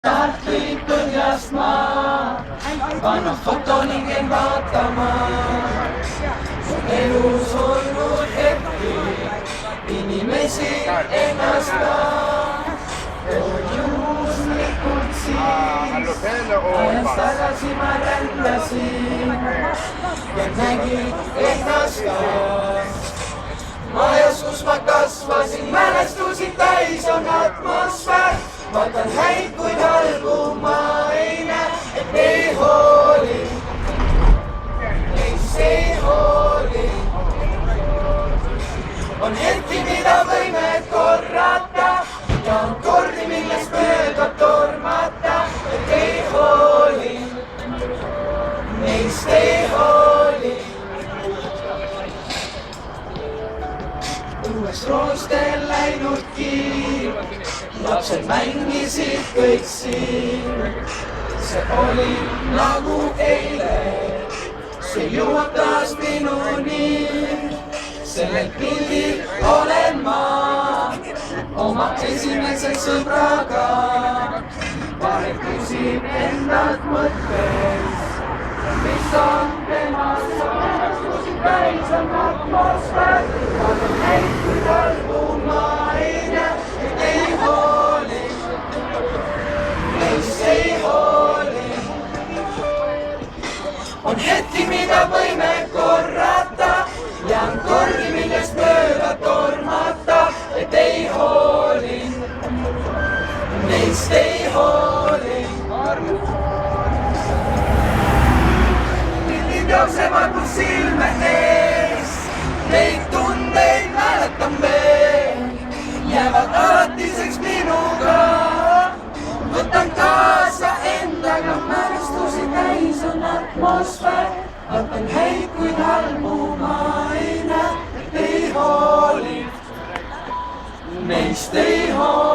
tahtlik põhjast maa, panen foto ning käin vaatama. elus olnud hetki, inimesi ennast ka. juhuslikult siis, ajas tagasi ma rändasin ja nägin ennast ka. majas, kus ma kasvasin, mälestusi täis on atmosfäär. vaatan häid, kuid halbu ma ei näe, et ei hooli, neist ei hooli. on hetki, mida võime korrata ja on kordi, millest mööda tormata, et ei hooli, neist ei hooli. õues roostel läinudki, lapsed mängisid kõik siin. see oli nagu eile, see jõuab taas minuni. sellel pildil olen ma oma esimese sõbraga. vahel küsib endalt mõttes, mis on temast saanud, kus päris on atmosfäär. vaatan häid, kui halbu ma ei näe, et ei hooli, neist ei hooli. on hetki, mida võime korrata ja on kordi, millest mööda tormata, et ei hooli, neist ei hooli. pildid jooksevad mu silme ees, neid tundeid mäletan veel, jäävad alatiseks minuga. võtan kaasa endaga, mälestusi täis on atmosfäär. vaatan häid, kuid halbu ma ei näe, ei hooli, neist ei hooli.